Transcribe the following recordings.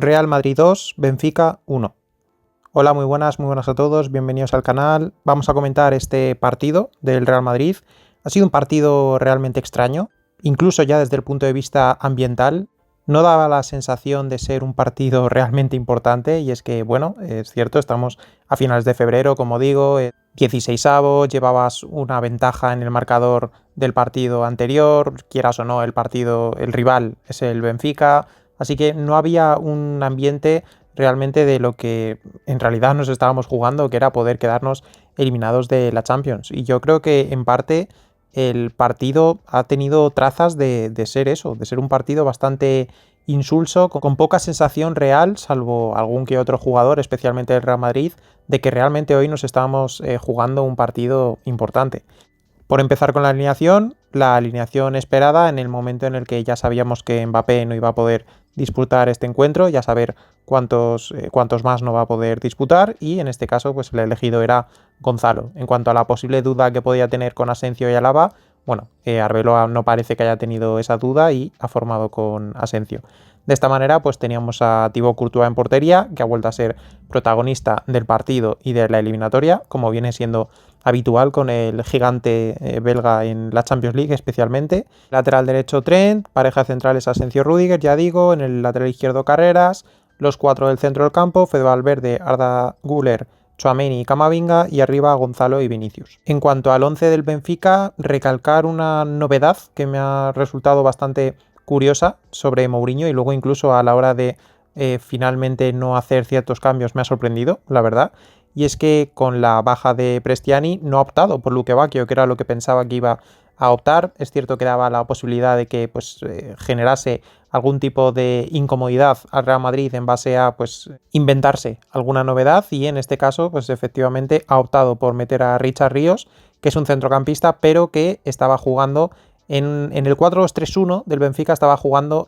Real Madrid 2, Benfica 1. Hola, muy buenas a todos, bienvenidos al canal. Vamos a comentar este partido del Real Madrid. Ha sido un partido realmente extraño, incluso ya desde el punto de vista ambiental. No daba la sensación de ser un partido realmente importante y es que, bueno, es cierto, estamos a finales de febrero, como digo, 16avos, llevabas una ventaja en el marcador del partido anterior, quieras o no, el rival es el Benfica. Así que no había un ambiente realmente de lo que en realidad nos estábamos jugando, que era poder quedarnos eliminados de la Champions. Y yo creo que en parte el partido ha tenido trazas de ser eso, de ser un partido bastante insulso, con poca sensación real, salvo algún que otro jugador, especialmente el Real Madrid, de que realmente hoy nos estábamos jugando un partido importante. Por empezar con la alineación esperada en el momento en el que ya sabíamos que Mbappé no iba a poder disputar este encuentro, ya saber cuántos más no va a poder disputar, y en este caso pues el elegido era Gonzalo. En cuanto a la posible duda que podía tener con Asensio y Alaba, bueno, Arbeloa no parece que haya tenido esa duda y ha formado con Asensio. De esta manera pues teníamos a Thibaut Courtois en portería, que ha vuelto a ser protagonista del partido y de la eliminatoria, como viene siendo habitual con el gigante belga en la Champions League especialmente. Lateral derecho Trent, pareja centrales Asensio-Rüdiger, ya digo, en el lateral izquierdo Carreras, los cuatro del centro del campo, Fede Valverde, Arda Güler, Tchouaméni y Camavinga, y arriba Gonzalo y Vinicius. En cuanto al 11 del Benfica, recalcar una novedad que me ha resultado bastante curiosa sobre Mourinho, y luego incluso a la hora de finalmente no hacer ciertos cambios me ha sorprendido, la verdad. Y es que con la baja de Prestiani no ha optado por Luque Bacchio, que era lo que pensaba que iba a optar. Es cierto que daba la posibilidad de que pues, generase algún tipo de incomodidad al Real Madrid en base a pues, inventarse alguna novedad, y en este caso pues efectivamente ha optado por meter a Richard Ríos, que es un centrocampista pero que estaba jugando en el 4-2-3-1 del Benfica, estaba jugando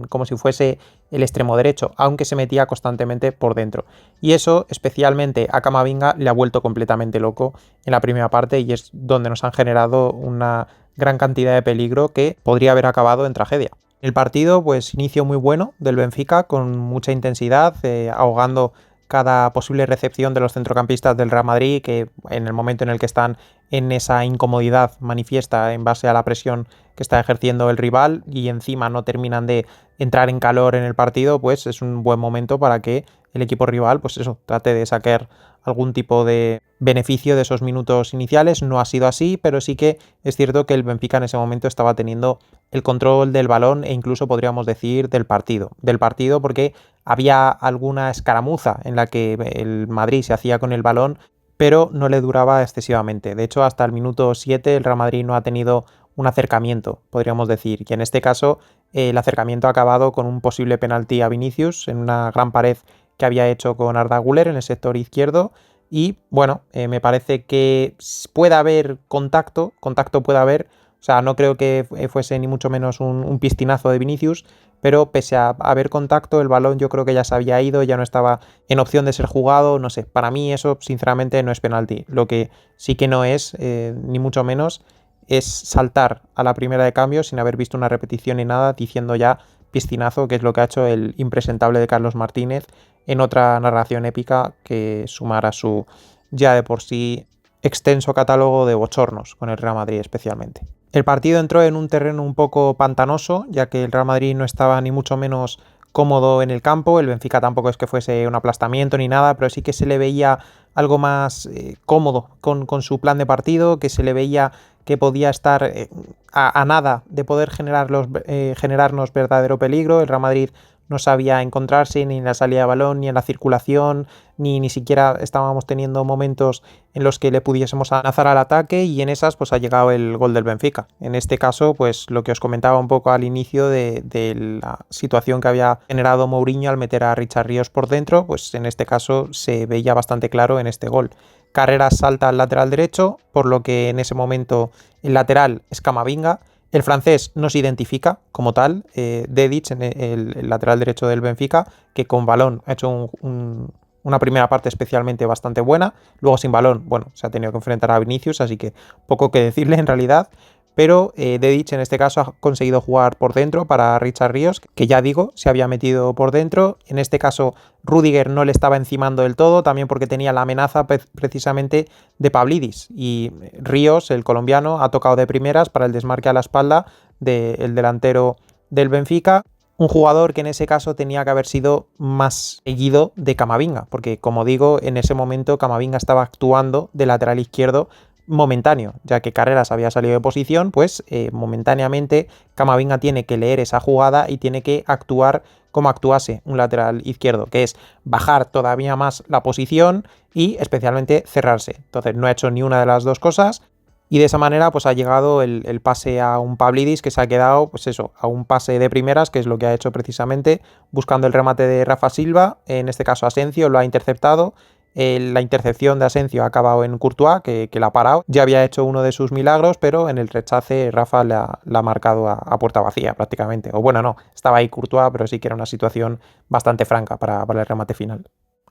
como si fuese el extremo derecho, aunque se metía constantemente por dentro. Y eso, especialmente a Camavinga, le ha vuelto completamente loco en la primera parte, y es donde nos han generado una gran cantidad de peligro que podría haber acabado en tragedia. El partido, pues inicio muy bueno del Benfica, con mucha intensidad, ahogando cada posible recepción de los centrocampistas del Real Madrid, que en el momento en el que están en esa incomodidad manifiesta en base a la presión que está ejerciendo el rival y encima no terminan de entrar en calor en el partido, pues es un buen momento para que el equipo rival, pues eso, trate de sacar algún tipo de beneficio de esos minutos iniciales. No ha sido así, pero sí que es cierto que el Benfica en ese momento estaba teniendo el control del balón e incluso podríamos decir del partido. Del partido porque había alguna escaramuza en la que el Madrid se hacía con el balón, pero no le duraba excesivamente. De hecho, hasta el minuto 7 el Real Madrid no ha tenido un acercamiento, podríamos decir, y en este caso el acercamiento ha acabado con un posible penalti a Vinicius en una gran pared que había hecho con Arda Güler en el sector izquierdo. Y bueno, me parece que puede haber contacto puede haber, o sea, no creo que fuese ni mucho menos un pistinazo de Vinicius, pero pese a haber contacto, el balón yo creo que ya se había ido, ya no estaba en opción de ser jugado, no sé, para mí eso sinceramente no es penalti. Lo que sí que no es, ni mucho menos, es saltar a la primera de cambio sin haber visto una repetición ni nada, diciendo ya piscinazo, que es lo que ha hecho el impresentable de Carlos Martínez en otra narración épica que sumara su ya de por sí extenso catálogo de bochornos con el Real Madrid especialmente. El partido entró en un terreno un poco pantanoso, ya que el Real Madrid no estaba ni mucho menos cómodo en el campo. El Benfica tampoco es que fuese un aplastamiento ni nada, pero sí que se le veía algo más cómodo con su plan de partido, que se le veía que podía estar a nada de poder generarnos verdadero peligro. El Real Madrid no sabía encontrarse ni en la salida de balón, ni en la circulación, ni siquiera estábamos teniendo momentos en los que le pudiésemos lanzar al ataque, y en esas pues ha llegado el gol del Benfica. En este caso, pues lo que os comentaba un poco al inicio de la situación que había generado Mourinho al meter a Richard Ríos por dentro, pues en este caso se veía bastante claro en este gol. Carreras salta al lateral derecho, por lo que en ese momento el lateral es Camavinga. El francés no se identifica como tal, Dedic, el lateral derecho del Benfica, que con balón ha hecho una primera parte especialmente bastante buena. Luego sin balón, bueno, se ha tenido que enfrentar a Vinicius, así que poco que decirle en realidad. pero Dedić en este caso ha conseguido jugar por dentro para Richard Ríos, que ya digo, se había metido por dentro. En este caso Rüdiger no le estaba encimando del todo, también porque tenía la amenaza precisamente de Pavlidis, y Ríos, el colombiano, ha tocado de primeras para el desmarque a la espalda del delantero del Benfica. Un jugador que en ese caso tenía que haber sido más seguido de Camavinga, porque como digo, en ese momento Camavinga estaba actuando de lateral izquierdo momentáneo, ya que Carreras había salido de posición, pues momentáneamente Camavinga tiene que leer esa jugada y tiene que actuar como actuase un lateral izquierdo, que es bajar todavía más la posición y especialmente cerrarse. Entonces no ha hecho ni una de las dos cosas, y de esa manera pues ha llegado el pase a un Pavlidis que se ha quedado, pues eso, a un pase de primeras, que es lo que ha hecho precisamente, buscando el remate de Rafa Silva. En este caso Asensio lo ha interceptado. La intercepción de Asensio ha acabado en Courtois, que la ha parado. Ya había hecho uno de sus milagros, pero en el rechace Rafa la ha marcado a puerta vacía prácticamente. O bueno, no, estaba ahí Courtois, pero sí que era una situación bastante franca para el remate final.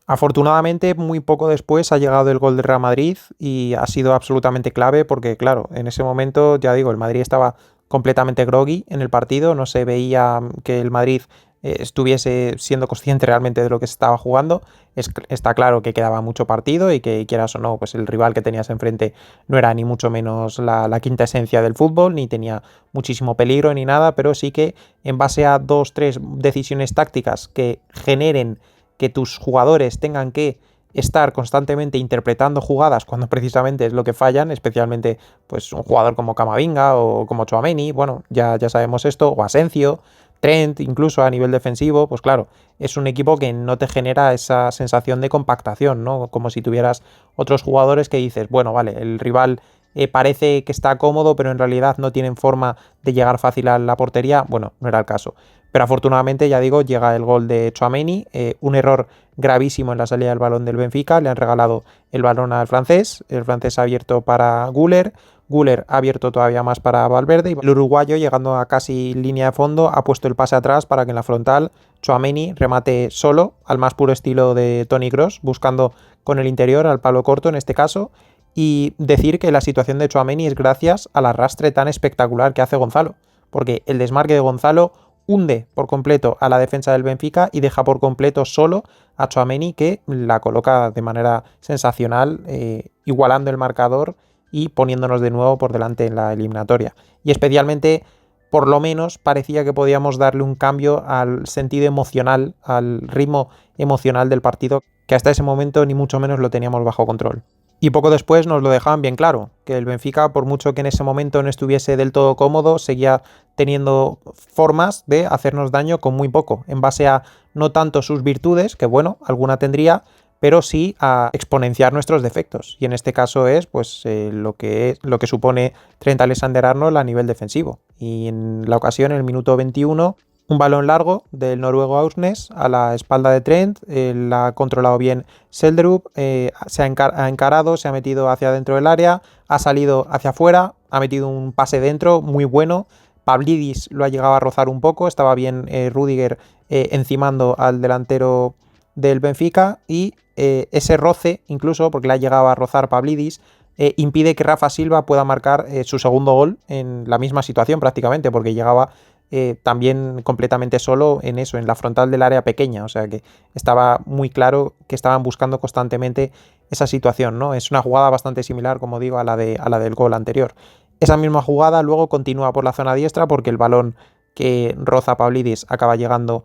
Afortunadamente, muy poco después ha llegado el gol del Real Madrid y ha sido absolutamente clave porque, claro, en ese momento, ya digo, el Madrid estaba completamente groggy en el partido, no se veía que el Madrid estuviese siendo consciente realmente de lo que se estaba jugando. Está claro que quedaba mucho partido y que, quieras o no, pues el rival que tenías enfrente no era ni mucho menos la quinta esencia del fútbol, ni tenía muchísimo peligro ni nada, pero sí que en base a 2-3 decisiones tácticas que generen que tus jugadores tengan que estar constantemente interpretando jugadas cuando precisamente es lo que fallan, especialmente pues un jugador como Camavinga o como Tchouaméni, bueno, ya sabemos esto, o Asensio, Trent, incluso a nivel defensivo, pues claro, es un equipo que no te genera esa sensación de compactación, ¿no? Como si tuvieras otros jugadores que dices, bueno, vale, el rival parece que está cómodo, pero en realidad no tienen forma de llegar fácil a la portería. Bueno, no era el caso. Pero afortunadamente, ya digo, llega el gol de Tchouaméni, un error gravísimo en la salida del balón del Benfica, le han regalado el balón al francés, el francés ha abierto para Güler, Güler ha abierto todavía más para Valverde, y el uruguayo, llegando a casi línea de fondo, ha puesto el pase atrás para que en la frontal Tchouaméni remate solo, al más puro estilo de Toni Kroos, buscando con el interior al palo corto en este caso. Y decir que la situación de Tchouaméni es gracias al arrastre tan espectacular que hace Gonzalo, porque el desmarque de Gonzalo hunde por completo a la defensa del Benfica y deja por completo solo a Tchouaméni, que la coloca de manera sensacional, igualando el marcador y poniéndonos de nuevo por delante en la eliminatoria. Y especialmente, por lo menos, parecía que podíamos darle un cambio al sentido emocional, al ritmo emocional del partido, que hasta ese momento ni mucho menos lo teníamos bajo control. Y poco después nos lo dejaban bien claro, que el Benfica, por mucho que en ese momento no estuviese del todo cómodo, seguía teniendo formas de hacernos daño con muy poco, en base a no tanto sus virtudes, que bueno, alguna tendría, pero sí a exponenciar nuestros defectos. Y en este caso es pues lo que supone Trent Alexander-Arnold a nivel defensivo. Y en la ocasión, en el minuto 21, un balón largo del noruego Aursnes a la espalda de Trent, la ha controlado bien Seldrup, se ha encarado, se ha metido hacia dentro del área, ha salido hacia afuera, ha metido un pase dentro muy bueno. Pavlidis lo ha llegado a rozar un poco, estaba bien Rüdiger encimando al delantero del Benfica, y ese roce, incluso porque le ha llegado a rozar Pavlidis, impide que Rafa Silva pueda marcar su segundo gol en la misma situación prácticamente, porque llegaba también completamente solo en eso, en la frontal del área pequeña. O sea que estaba muy claro que estaban buscando constantemente esa situación, ¿no? Es una jugada bastante similar, como digo, a la del gol anterior. Esa misma jugada luego continúa por la zona diestra, porque el balón que roza a Pavlidis acaba llegando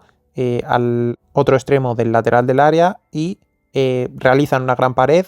al otro extremo del lateral del área, y realizan una gran pared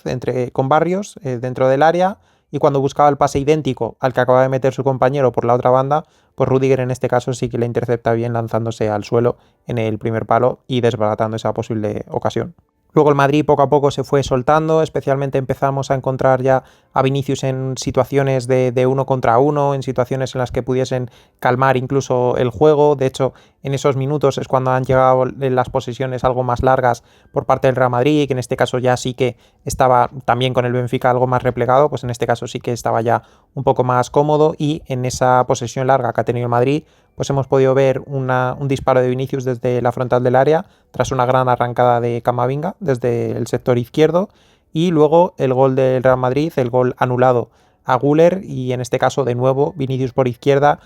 con Barrios dentro del área. Y cuando buscaba el pase idéntico al que acaba de meter su compañero por la otra banda, pues Rüdiger en este caso sí que le intercepta bien, lanzándose al suelo en el primer palo y desbaratando esa posible ocasión. Luego el Madrid poco a poco se fue soltando, especialmente empezamos a encontrar ya a Vinicius en situaciones de uno contra uno, en situaciones en las que pudiesen calmar incluso el juego. De hecho, en esos minutos es cuando han llegado las posesiones algo más largas por parte del Real Madrid, que en este caso ya sí que estaba también con el Benfica algo más replegado, pues en este caso sí que estaba ya un poco más cómodo, y en esa posesión larga que ha tenido el Madrid, pues hemos podido ver un disparo de Vinicius desde la frontal del área, tras una gran arrancada de Camavinga desde el sector izquierdo, y luego el gol del Real Madrid, el gol anulado a Güler y en este caso de nuevo Vinicius por izquierda.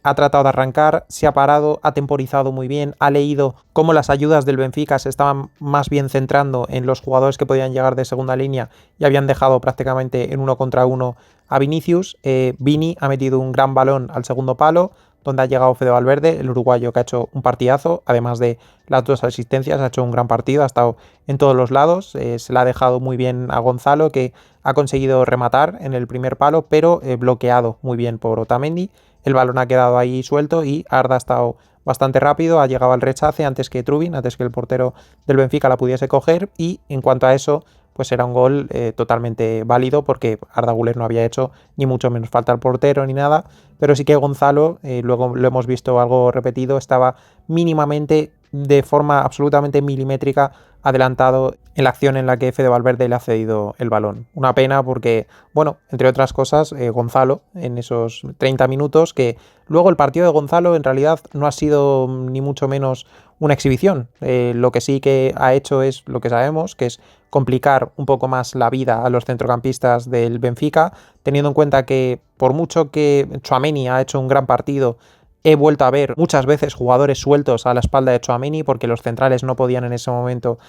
Ha tratado de arrancar, se ha parado, ha temporizado muy bien, ha leído cómo las ayudas del Benfica se estaban más bien centrando en los jugadores que podían llegar de segunda línea y habían dejado prácticamente en 1 contra 1 a Vinicius. Vini ha metido un gran balón al segundo palo, donde ha llegado Fede Valverde, el uruguayo que ha hecho un partidazo, además de las 2 asistencias, ha hecho un gran partido, ha estado en todos los lados, se le ha dejado muy bien a Gonzalo, que ha conseguido rematar en el primer palo, pero bloqueado muy bien por Otamendi. El balón ha quedado ahí suelto y Arda ha estado bastante rápido, ha llegado al rechace antes que Trubin, antes que el portero del Benfica la pudiese coger, y en cuanto a eso, pues era un gol totalmente válido porque Arda Güler no había hecho ni mucho menos falta al portero ni nada, pero sí que Gonzalo, luego lo hemos visto algo repetido, estaba mínimamente, de forma absolutamente milimétrica, adelantado en la acción en la que Fede Valverde le ha cedido el balón. Una pena porque, bueno, entre otras cosas, Gonzalo en esos 30 minutos, que luego el partido de Gonzalo en realidad no ha sido ni mucho menos una exhibición. Lo que sí que ha hecho es lo que sabemos, que es complicar un poco más la vida a los centrocampistas del Benfica, teniendo en cuenta que por mucho que Tchouaméni ha hecho un gran partido, he vuelto a ver muchas veces jugadores sueltos a la espalda de Tchouaméni porque los centrales no podían en ese momento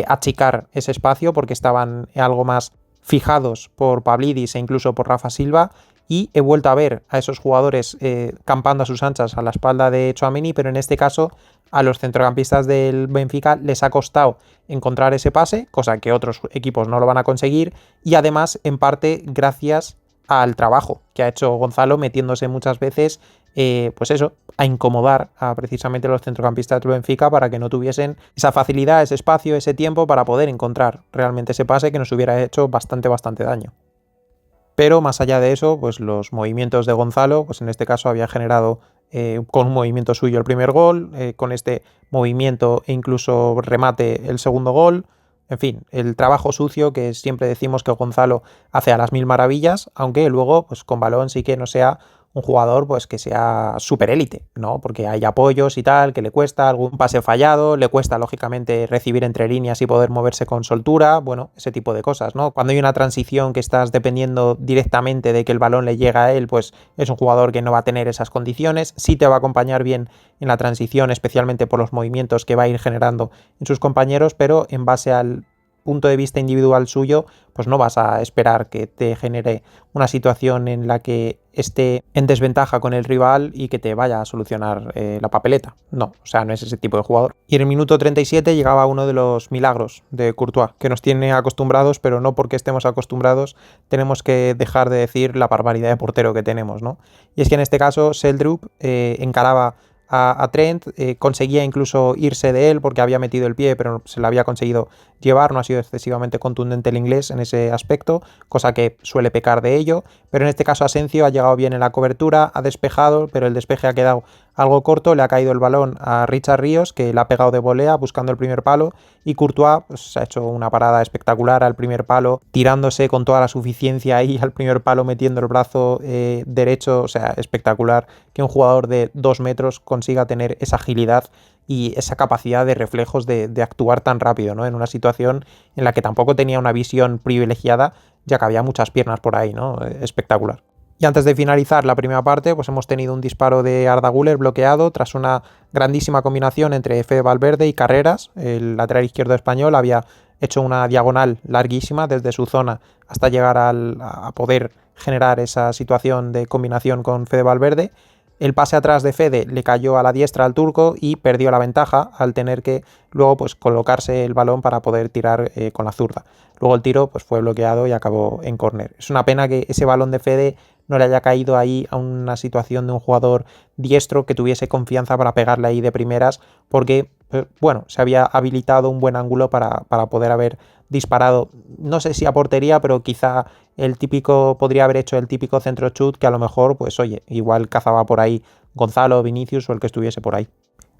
achicar ese espacio porque estaban algo más fijados por Pavlidis e incluso por Rafa Silva, y he vuelto a ver a esos jugadores campando a sus anchas a la espalda de Tchouaméni, pero en este caso a los centrocampistas del Benfica les ha costado encontrar ese pase, cosa que otros equipos no lo van a conseguir, y además en parte gracias al trabajo que ha hecho Gonzalo metiéndose muchas veces, pues eso, a incomodar a precisamente los centrocampistas del Benfica para que no tuviesen esa facilidad, ese espacio, ese tiempo para poder encontrar realmente ese pase que nos hubiera hecho bastante daño. Pero más allá de eso, pues los movimientos de Gonzalo, pues en este caso había generado con un movimiento suyo el primer gol, con este movimiento e incluso remate el segundo gol. En fin, el trabajo sucio que siempre decimos que Gonzalo hace a las mil maravillas, aunque luego pues con balón sí que no sea un jugador pues que sea súper élite, ¿no? Porque hay apoyos y tal, que le cuesta algún pase fallado, le cuesta lógicamente recibir entre líneas y poder moverse con soltura, bueno, ese tipo de cosas, ¿no? Cuando hay una transición que estás dependiendo directamente de que el balón le llega a él, pues es un jugador que no va a tener esas condiciones, sí te va a acompañar bien en la transición, especialmente por los movimientos que va a ir generando en sus compañeros, pero en base al punto de vista individual suyo, pues no vas a esperar que te genere una situación en la que esté en desventaja con el rival y que te vaya a solucionar la papeleta. No, o sea, no es ese tipo de jugador. Y en el minuto 37 llegaba uno de los milagros de Courtois, que nos tiene acostumbrados, pero no porque estemos acostumbrados tenemos que dejar de decir la barbaridad de portero que tenemos, ¿no? Y es que en este caso Seldrup encaraba a Trent, conseguía incluso irse de él porque había metido el pie, pero se lo había conseguido llevar, no ha sido excesivamente contundente el inglés en ese aspecto, cosa que suele pecar de ello, pero en este caso Asensio ha llegado bien en la cobertura, ha despejado, pero el despeje ha quedado algo corto, le ha caído el balón a Richard Ríos, que le ha pegado de volea buscando el primer palo, y Courtois pues, ha hecho una parada espectacular al primer palo, tirándose con toda la suficiencia ahí al primer palo, metiendo el brazo derecho, o sea, espectacular que un jugador de 2 metros consiga tener esa agilidad y esa capacidad de reflejos de actuar tan rápido, ¿no? En una situación en la que tampoco tenía una visión privilegiada, ya que había muchas piernas por ahí, ¿no? Espectacular. Y antes de finalizar la primera parte, pues hemos tenido un disparo de Arda Güler bloqueado tras una grandísima combinación entre Fede Valverde y Carreras. El lateral izquierdo español había hecho una diagonal larguísima desde su zona hasta llegar a poder generar esa situación de combinación con Fede Valverde. El pase atrás de Fede le cayó a la diestra al turco y perdió la ventaja al tener que luego pues colocarse el balón para poder tirar con la zurda. Luego el tiro pues fue bloqueado y acabó en córner. Es una pena que ese balón de Fede no le haya caído ahí a una situación de un jugador diestro que tuviese confianza para pegarle ahí de primeras, porque bueno, se había habilitado un buen ángulo para poder haber disparado, no sé si a portería, pero quizá podría haber hecho el típico centro chut que a lo mejor, pues oye, igual cazaba por ahí Gonzalo, Vinicius o el que estuviese por ahí.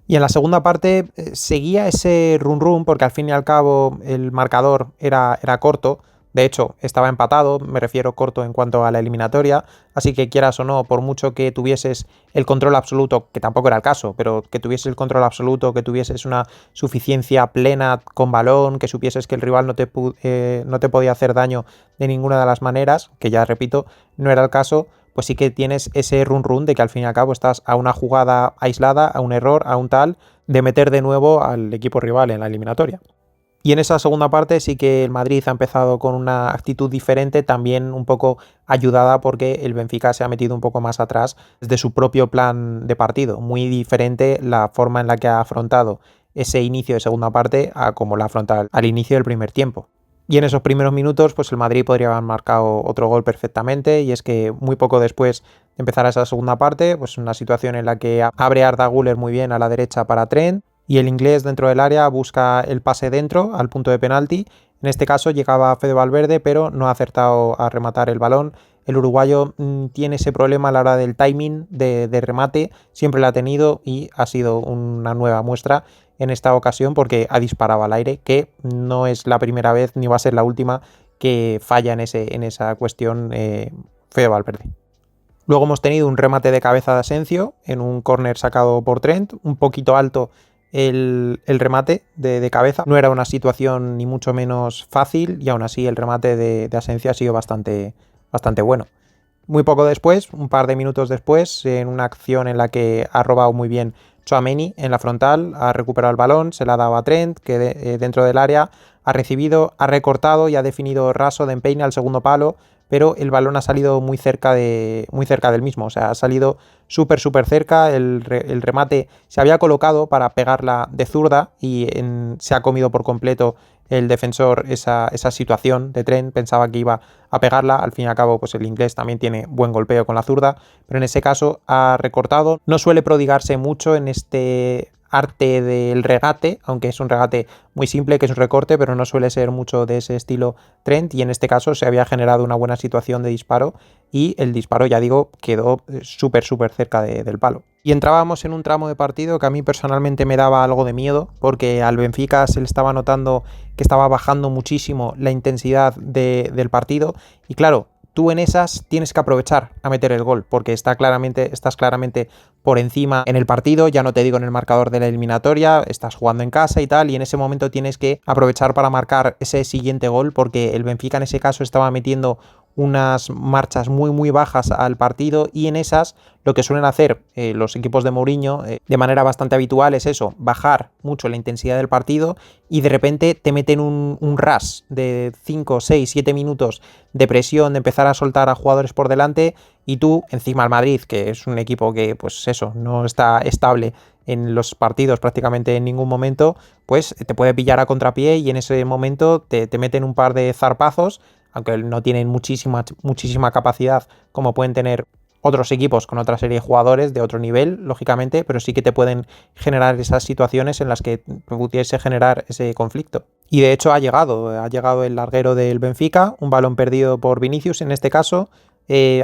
Y en la segunda parte seguía ese run run porque al fin y al cabo el marcador era corto, De hecho, estaba empatado, me refiero corto en cuanto a la eliminatoria, así que quieras o no, por mucho que tuvieses el control absoluto, que tampoco era el caso, pero que tuvieses el control absoluto, que tuvieses una suficiencia plena con balón, que supieses que el rival no te podía hacer daño de ninguna de las maneras, que ya repito, no era el caso, pues sí que tienes ese run de que al fin y al cabo estás a una jugada aislada, a un error, a un tal, de meter de nuevo al equipo rival en la eliminatoria. Y en esa segunda parte sí que el Madrid ha empezado con una actitud diferente, también un poco ayudada porque el Benfica se ha metido un poco más atrás desde su propio plan de partido. Muy diferente la forma en la que ha afrontado ese inicio de segunda parte a como la afronta al inicio del primer tiempo. Y en esos primeros minutos, pues el Madrid podría haber marcado otro gol perfectamente, y es que muy poco después de empezar esa segunda parte, pues una situación en la que abre Arda Güler muy bien a la derecha para Trent, y el inglés dentro del área busca el pase dentro al punto de penalti. En este caso llegaba Fede Valverde, pero no ha acertado a rematar el balón. El uruguayo tiene ese problema a la hora del timing de remate, siempre lo ha tenido y ha sido una nueva muestra en esta ocasión porque ha disparado al aire, que no es la primera vez ni va a ser la última que falla en esa cuestión Fede Valverde. Luego hemos tenido un remate de cabeza de Asensio en un córner sacado por Trent, un poquito alto el remate de cabeza. No era una situación ni mucho menos fácil y aún así el remate de Asensio ha sido bastante bueno. Muy poco después, un par de minutos después, en una acción en la que ha robado muy bien Tchouaméni en la frontal, ha recuperado el balón, se la ha dado a Trent, que dentro del área ha recibido, ha recortado y ha definido raso de empeine al segundo palo, pero el balón ha salido muy cerca del mismo, o sea, ha salido súper cerca, el remate se había colocado para pegarla de zurda y se ha comido por completo el defensor esa situación de Trent, pensaba que iba a pegarla, al fin y al cabo pues el inglés también tiene buen golpeo con la zurda, pero en ese caso ha recortado, no suele prodigarse mucho en este arte del regate, aunque es un regate muy simple, que es un recorte, pero no suele ser mucho de ese estilo Trent, y en este caso se había generado una buena situación de disparo y el disparo, ya digo, quedó súper cerca del palo. Y entrábamos en un tramo de partido que a mí personalmente me daba algo de miedo, porque al Benfica se le estaba notando que estaba bajando muchísimo la intensidad del partido, y claro, tú en esas tienes que aprovechar a meter el gol, porque estás claramente por encima en el partido, ya no te digo en el marcador de la eliminatoria, estás jugando en casa y tal, y en ese momento tienes que aprovechar para marcar ese siguiente gol, porque el Benfica en ese caso estaba metiendo unas marchas muy bajas al partido, y en esas lo que suelen hacer los equipos de Mourinho de manera bastante habitual es eso, bajar mucho la intensidad del partido y de repente te meten un rush de 5, 6, 7 minutos de presión, de empezar a soltar a jugadores por delante, y tú encima al Madrid, que es un equipo que pues eso, no está estable en los partidos prácticamente en ningún momento, pues te puede pillar a contrapié y en ese momento te meten un par de zarpazos, aunque no tienen muchísima capacidad como pueden tener otros equipos con otra serie de jugadores de otro nivel, lógicamente, pero sí que te pueden generar esas situaciones en las que pudiese generar ese conflicto. Y de hecho ha llegado el larguero del Benfica, un balón perdido por Vinicius en este caso,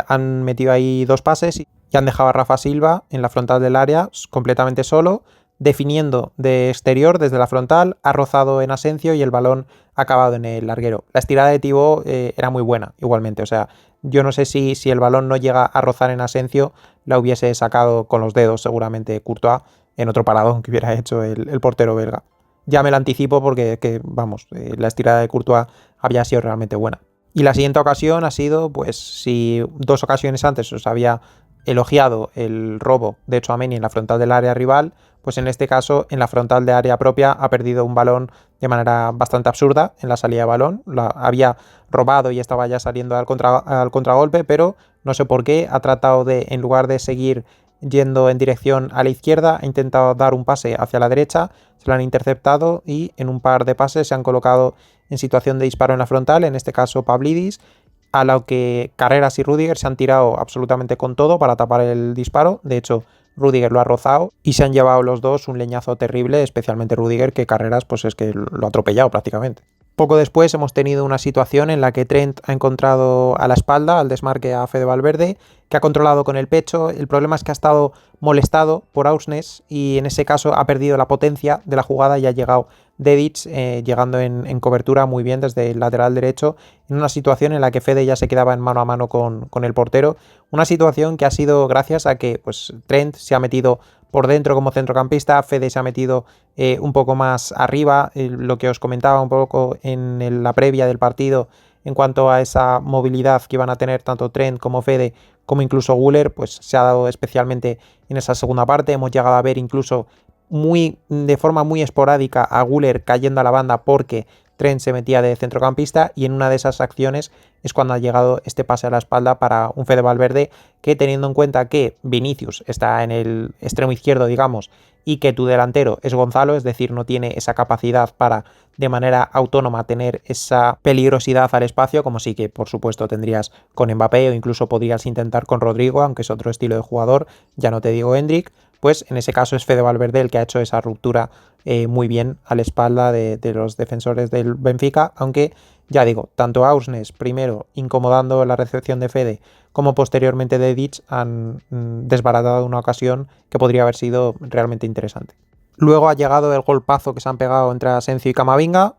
han metido ahí dos pases y han dejado a Rafa Silva en la frontal del área completamente solo, definiendo de exterior desde la frontal, ha rozado en Asensio y el balón ha acabado en el larguero. La estirada de Thibaut era muy buena igualmente, o sea, yo no sé si el balón no llega a rozar en Asensio, la hubiese sacado con los dedos seguramente Courtois en otro paradón que hubiera hecho el portero belga. Ya me lo anticipo porque, la estirada de Courtois había sido realmente buena. Y la siguiente ocasión ha sido, pues, si 2 ocasiones antes os había elogiado el robo de Tchouaméni en la frontal del área rival, pues en este caso, en la frontal de área propia, ha perdido un balón de manera bastante absurda en la salida de balón. La había robado y estaba ya saliendo al contragolpe, pero no sé por qué ha tratado de, en lugar de seguir yendo en dirección a la izquierda, ha intentado dar un pase hacia la derecha, se lo han interceptado y en un par de pases se han colocado en situación de disparo en la frontal, en este caso Pavlidis, a lo que Carreras y Rüdiger se han tirado absolutamente con todo para tapar el disparo. De hecho, Rüdiger lo ha rozado y se han llevado los dos un leñazo terrible, especialmente Rüdiger, que Carreras pues es que lo ha atropellado prácticamente. Poco después hemos tenido una situación en la que Trent ha encontrado a la espalda, al desmarque a Fede Valverde, que ha controlado con el pecho. El problema es que ha estado molestado por Ausnes y en ese caso ha perdido la potencia de la jugada y ha llegado Dedić llegando en cobertura muy bien desde el lateral derecho, en una situación en la que Fede ya se quedaba en mano a mano con el portero, una situación que ha sido gracias a que pues, Trent se ha metido por dentro como centrocampista, Fede se ha metido un poco más arriba, lo que os comentaba un poco en la previa del partido en cuanto a esa movilidad que iban a tener tanto Trent como Fede, como incluso Güler, pues se ha dado especialmente en esa segunda parte. Hemos llegado a ver incluso de forma muy esporádica a Güler cayendo a la banda porque Trent se metía de centrocampista, y en una de esas acciones es cuando ha llegado este pase a la espalda para un Fede Valverde que, teniendo en cuenta que Vinicius está en el extremo izquierdo, digamos, y que tu delantero es Gonzalo, es decir, no tiene esa capacidad para de manera autónoma tener esa peligrosidad al espacio, como sí que por supuesto tendrías con Mbappé o incluso podrías intentar con Rodrigo, aunque es otro estilo de jugador, ya no te digo Hendrik, pues en ese caso es Fede Valverde el que ha hecho esa ruptura muy bien a la espalda de los defensores del Benfica, aunque ya digo, tanto Ausnes primero incomodando la recepción de Fede como posteriormente Dedić han desbaratado una ocasión que podría haber sido realmente interesante. Luego ha llegado el golpazo que se han pegado entre Asencio y Camavinga,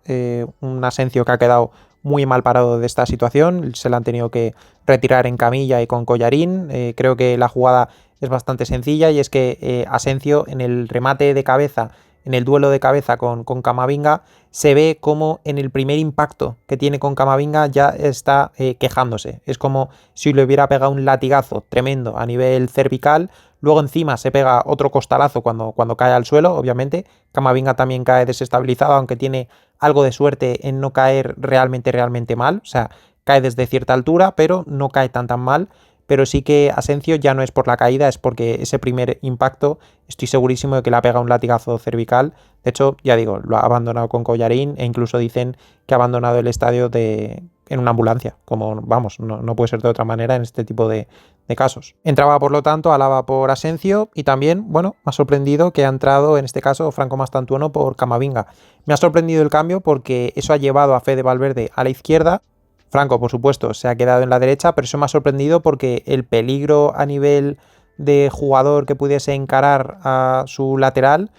un Asencio que ha quedado muy mal parado de esta situación, se la han tenido que retirar en camilla y con collarín. Creo que la jugada es bastante sencilla, y es que Asencio en el remate de cabeza, en el duelo de cabeza con Camavinga, se ve como en el primer impacto que tiene con Camavinga ya está quejándose. Es como si le hubiera pegado un latigazo tremendo a nivel cervical. Luego encima se pega otro costalazo cuando cae al suelo, obviamente. Camavinga también cae desestabilizado, aunque tiene algo de suerte en no caer realmente mal. O sea, cae desde cierta altura, pero no cae tan mal. Pero sí que Asencio ya no es por la caída, es porque ese primer impacto estoy segurísimo de que le ha pegado un latigazo cervical. De hecho, ya digo, lo ha abandonado con collarín, e incluso dicen que ha abandonado el estadio en una ambulancia. Como, vamos, no puede ser de otra manera en este tipo de casos. Entraba, por lo tanto, Alaba por Asencio, y también, bueno, me ha sorprendido que ha entrado, en este caso, Franco Mastantuono por Camavinga. Me ha sorprendido el cambio porque eso ha llevado a Fede Valverde a la izquierda. Franco, por supuesto, se ha quedado en la derecha, pero eso me ha sorprendido porque el peligro a nivel de jugador que pudiese encarar a su lateral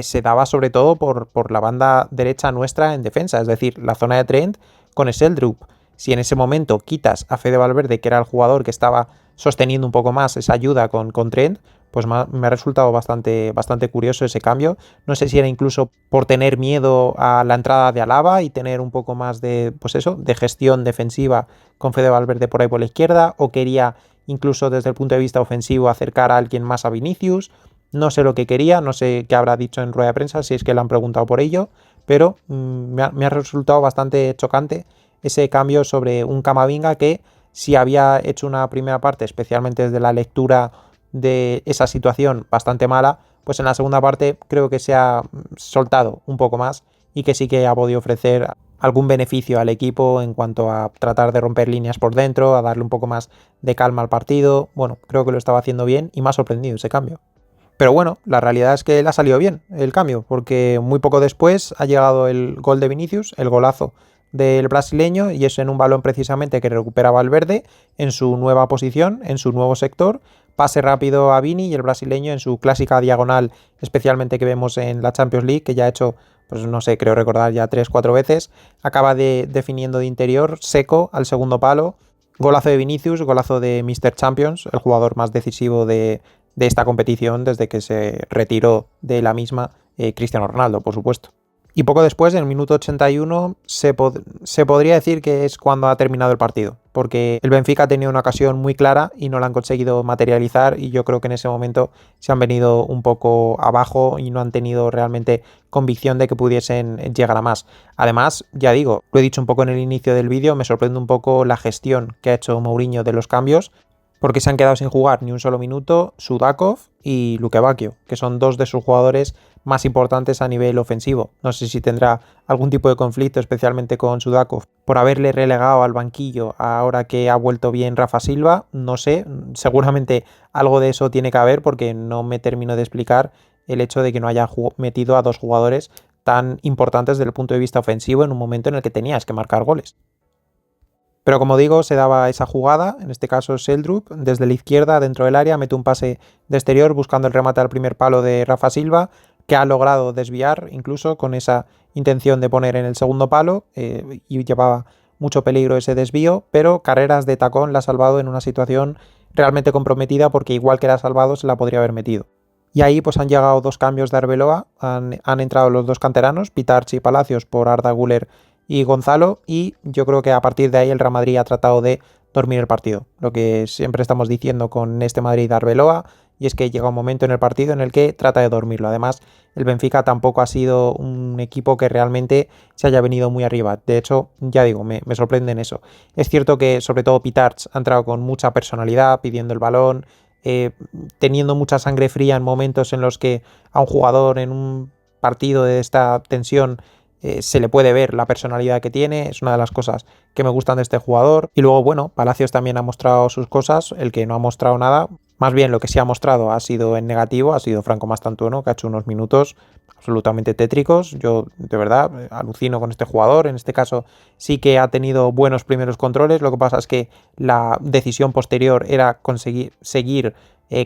se daba sobre todo por la banda derecha nuestra en defensa, es decir, la zona de Trent con Seldrup. Si en ese momento quitas a Fede Valverde, que era el jugador que estaba sosteniendo un poco más esa ayuda con Trent, pues me ha resultado bastante curioso ese cambio. No sé si era incluso por tener miedo a la entrada de Alaba y tener un poco más de, pues eso, de gestión defensiva con Fede Valverde por ahí por la izquierda, o quería incluso desde el punto de vista ofensivo acercar a alguien más a Vinicius. No sé lo que quería, no sé qué habrá dicho en rueda de prensa, si es que le han preguntado por ello, pero me ha resultado bastante chocante ese cambio sobre un Camavinga que, si había hecho una primera parte, especialmente desde la lectura de esa situación bastante mala, pues en la segunda parte creo que se ha soltado un poco más y que sí que ha podido ofrecer algún beneficio al equipo en cuanto a tratar de romper líneas por dentro, a darle un poco más de calma al partido. Bueno, creo que lo estaba haciendo bien y me ha sorprendido ese cambio. Pero bueno, la realidad es que le ha salido bien el cambio, porque muy poco después ha llegado el gol de Vinicius, el golazo del brasileño, y es en un balón precisamente que recupera Valverde en su nueva posición, en su nuevo sector. Pase rápido a Vini, y el brasileño en su clásica diagonal, especialmente que vemos en la Champions League, que ya ha hecho, pues no sé, creo recordar ya 3-4 veces, acaba definiendo de interior, seco, al segundo palo. Golazo de Vinicius, golazo de Mr. Champions, el jugador más decisivo de esta competición desde que se retiró de la misma Cristiano Ronaldo, por supuesto. Y poco después, en el minuto 81, se podría decir que es cuando ha terminado el partido, porque el Benfica ha tenido una ocasión muy clara y no la han conseguido materializar, y yo creo que en ese momento se han venido un poco abajo y no han tenido realmente convicción de que pudiesen llegar a más. Además, ya digo, lo he dicho un poco en el inicio del vídeo, me sorprende un poco la gestión que ha hecho Mourinho de los cambios, porque se han quedado sin jugar ni un solo minuto Sudakov y Luke Bacchio, que son dos de sus jugadores más importantes a nivel ofensivo. No sé si tendrá algún tipo de conflicto, especialmente con Sudakov, por haberle relegado al banquillo ahora que ha vuelto bien Rafa Silva. No sé, seguramente algo de eso tiene que haber, porque no me termino de explicar el hecho de que no haya metido a dos jugadores tan importantes desde el punto de vista ofensivo en un momento en el que tenías que marcar goles. Pero como digo, se daba esa jugada, en este caso Seldrup, desde la izquierda dentro del área, mete un pase de exterior buscando el remate al primer palo de Rafa Silva, que ha logrado desviar, incluso con esa intención de poner en el segundo palo, y llevaba mucho peligro ese desvío, pero Carreras de tacón la ha salvado en una situación realmente comprometida, porque igual que la ha salvado se la podría haber metido. Y ahí pues han llegado dos cambios de Arbeloa, han entrado los dos canteranos, Pitarch y Palacios, por Arda Güler y Gonzalo, y yo creo que a partir de ahí el Real Madrid ha tratado de dormir el partido. Lo que siempre estamos diciendo con este Madrid de Arbeloa, y es que llega un momento en el partido en el que trata de dormirlo. Además, el Benfica tampoco ha sido un equipo que realmente se haya venido muy arriba. De hecho, ya digo, me sorprende en eso. Es cierto que sobre todo Pitarch ha entrado con mucha personalidad, pidiendo el balón, teniendo mucha sangre fría en momentos en los que a un jugador en un partido de esta tensión se le puede ver la personalidad que tiene. Es una de las cosas que me gustan de este jugador. Y luego, bueno, Palacios también ha mostrado sus cosas. El que no ha mostrado nada, más bien lo que sí ha mostrado ha sido en negativo, ha sido Franco Mastantuono, que ha hecho unos minutos absolutamente tétricos. Yo de verdad alucino con este jugador. En este caso sí que ha tenido buenos primeros controles. Lo que pasa es que la decisión posterior era conseguir seguir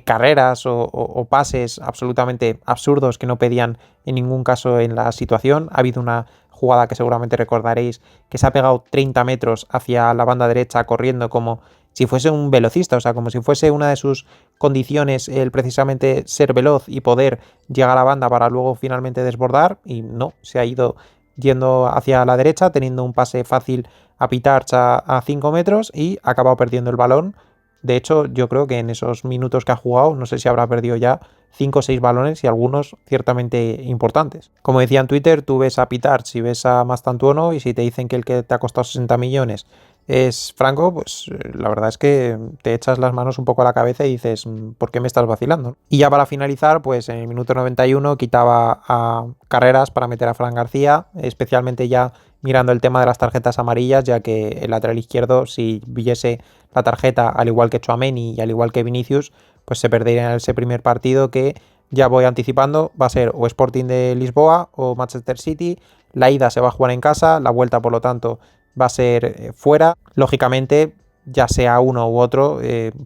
carreras o pases absolutamente absurdos que no pedían en ningún caso en la situación. Ha habido una jugada que seguramente recordaréis, que se ha pegado 30 metros hacia la banda derecha corriendo como si fuese un velocista, o sea, como si fuese una de sus condiciones el precisamente ser veloz y poder llegar a la banda para luego finalmente desbordar, y no, se ha ido yendo hacia la derecha, teniendo un pase fácil a Pitarch a 5 metros y ha acabado perdiendo el balón. De hecho, yo creo que en esos minutos que ha jugado, no sé si habrá perdido ya 5 o 6 balones, y algunos ciertamente importantes. Como decía en Twitter, tú ves a Pitarch y ves a Mastantuono, y si te dicen que el que te ha costado 60 millones es Franco, pues la verdad es que te echas las manos un poco a la cabeza y dices, ¿por qué me estás vacilando? Y ya para finalizar, pues en el minuto 91 quitaba a Carreras para meter a Fran García, especialmente ya mirando el tema de las tarjetas amarillas, ya que el lateral izquierdo, si viese la tarjeta al igual que Tchouaméni y al igual que Vinicius, pues se perdería en ese primer partido, que ya voy anticipando, va a ser o Sporting de Lisboa o Manchester City. La ida se va a jugar en casa, la vuelta por lo tanto va a ser fuera. Lógicamente, ya sea uno u otro,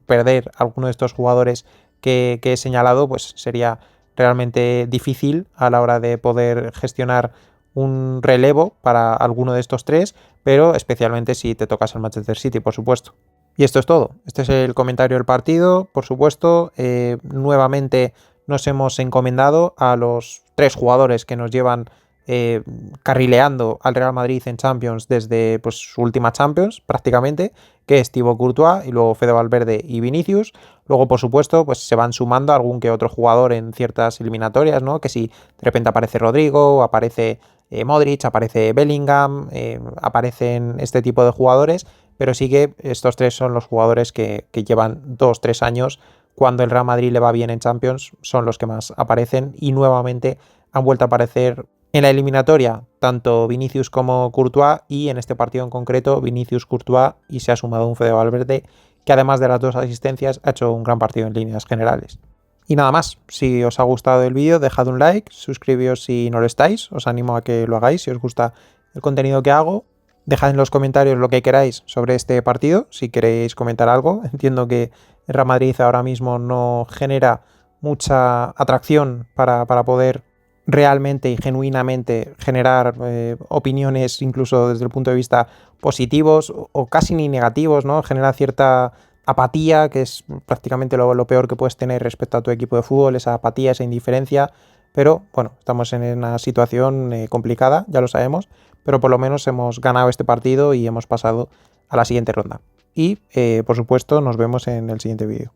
perder alguno de estos jugadores que he señalado, pues sería realmente difícil a la hora de poder gestionar un relevo para alguno de estos tres, pero especialmente si te tocas el Manchester City, por supuesto. Y esto es todo. Este es el comentario del partido. Por supuesto, nuevamente nos hemos encomendado a los tres jugadores que nos llevan carrileando al Real Madrid en Champions desde pues, su última Champions prácticamente, que es Thibaut Courtois y luego Fede Valverde y Vinicius. Luego, por supuesto, pues se van sumando algún que otro jugador en ciertas eliminatorias, ¿no? Que si de repente aparece Rodrigo, aparece Modric, aparece Bellingham, aparecen este tipo de jugadores, pero sí que estos tres son los jugadores que llevan 2-3 años, cuando el Real Madrid le va bien en Champions, son los que más aparecen, y nuevamente han vuelto a aparecer en la eliminatoria tanto Vinicius como Courtois, y en este partido en concreto Vinicius, Courtois, y se ha sumado un Fede Valverde que además de las dos asistencias ha hecho un gran partido en líneas generales. Y nada más, si os ha gustado el vídeo dejad un like, suscribíos si no lo estáis, os animo a que lo hagáis si os gusta el contenido que hago. Dejad en los comentarios lo que queráis sobre este partido, si queréis comentar algo. Entiendo que el Real Madrid ahora mismo no genera mucha atracción para poder realmente y genuinamente generar opiniones, incluso desde el punto de vista positivos o casi ni negativos, ¿no? Genera cierta apatía, que es prácticamente lo peor que puedes tener respecto a tu equipo de fútbol, esa apatía, esa indiferencia. Pero bueno, estamos en una situación complicada, ya lo sabemos, pero por lo menos hemos ganado este partido y hemos pasado a la siguiente ronda. Y por supuesto nos vemos en el siguiente vídeo.